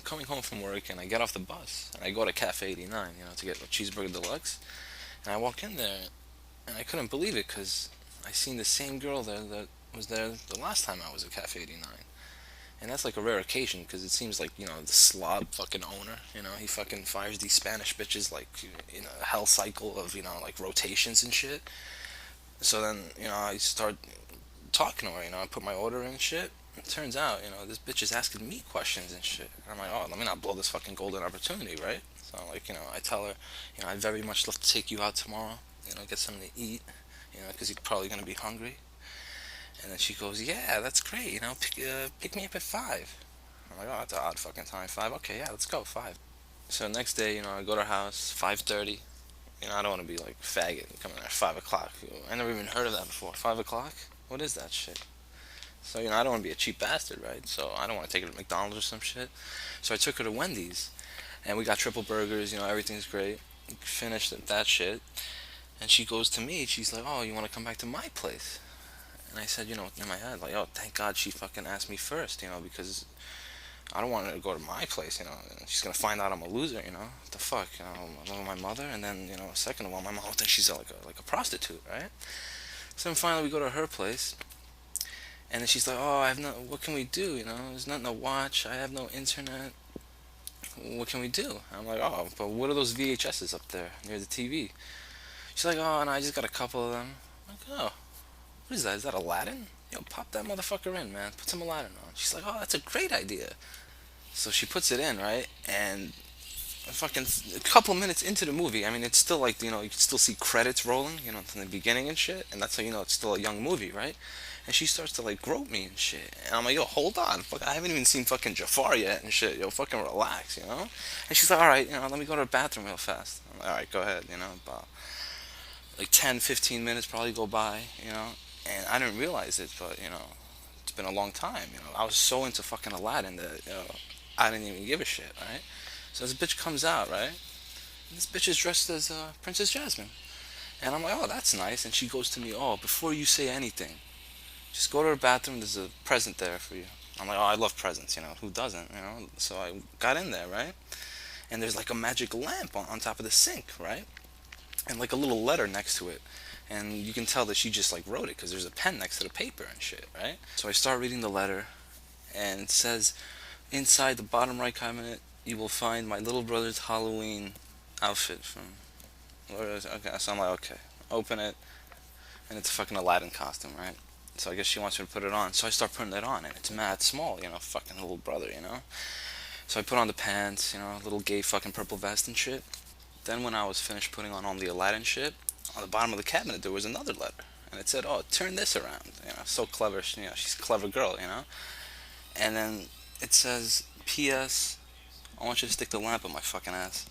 coming home from work, and I get off the bus, and I go to Cafe 89, to get a cheeseburger deluxe. And I walk in there, and I couldn't believe it because I seen the same girl there that was there the last time I was at Cafe 89. And that's like a rare occasion because it seems like, the slob fucking owner, he fucking fires these Spanish bitches like in a hell cycle of, like rotations and shit. So then, I start talking to her, I put my order in and shit. It turns out, this bitch is asking me questions and shit. And I'm like, oh, let me not blow this fucking golden opportunity, right? So, like, I tell her, I'd very much love to take you out tomorrow, get something to eat, because you're probably going to be hungry. And then she goes, yeah, that's great, pick me up at 5. I'm like, oh, that's an odd fucking time. 5? Okay, yeah, let's go, 5. So next day, I go to her house, 5:30. I don't want to be like faggot coming at 5 o'clock. I never even heard of that before. 5 o'clock? What is that shit? So, I don't want to be a cheap bastard, right? So I don't want to take her to McDonald's or some shit. So I took her to Wendy's, and we got triple burgers, everything's great. Finished that shit. And she goes to me, she's like, oh, you want to come back to my place? And I said, in my head, like, oh, thank God she fucking asked me first, because I don't want her to go to my place, she's gonna find out I'm a loser, what the fuck, I love my mother, and then, second of all, my mom will think she's like a prostitute, right? So then finally we go to her place, and then she's like, oh, I have no, what can we do, there's nothing to watch, I have no internet, what can we do? I'm like, oh, but what are those VHSs up there near the TV? She's like, oh, and I just got a couple of them. I'm like, oh, what is that? Is that Aladdin? Yo, pop that motherfucker in, man. Put some Aladdin on. She's like, oh, that's a great idea. So she puts it in, right? And fucking a couple minutes into the movie, I mean, it's still like, you can still see credits rolling, from the beginning and shit. And that's how you know it's still a young movie, right? And she starts to like grope me and shit. And I'm like, yo, hold on. Fuck, I haven't even seen fucking Jafar yet and shit. Yo, fucking relax. And she's like, alright, let me go to the bathroom real fast. I'm like, alright, go ahead, about like 10, 15 minutes probably go by. And I didn't realize it, but it's been a long time. I was so into fucking Aladdin that I didn't even give a shit, right? So this bitch comes out, right? And this bitch is dressed as Princess Jasmine, and I'm like, oh, that's nice. And she goes to me, oh, before you say anything, just go to the bathroom. There's a present there for you. I'm like, oh, I love presents. Who doesn't? So I got in there, right? And there's like a magic lamp on top of the sink, right? And like a little letter next to it. And you can tell that she just like wrote it because there's a pen next to the paper and shit, right? So I start reading the letter, and it says, inside the bottom right cabinet, you will find my little brother's Halloween outfit from. Okay, so I'm like, okay, open it, and it's a fucking Aladdin costume, right? So I guess she wants me to put it on. So I start putting it on, and it's mad small, fucking little brother. So I put on the pants, little gay fucking purple vest and shit. Then when I was finished putting on all the Aladdin shit, on the bottom of the cabinet there was another letter, and it said, "Oh, turn this around." So clever. She's a clever girl. And then it says, "P.S. I want you to stick the lamp in my fucking ass."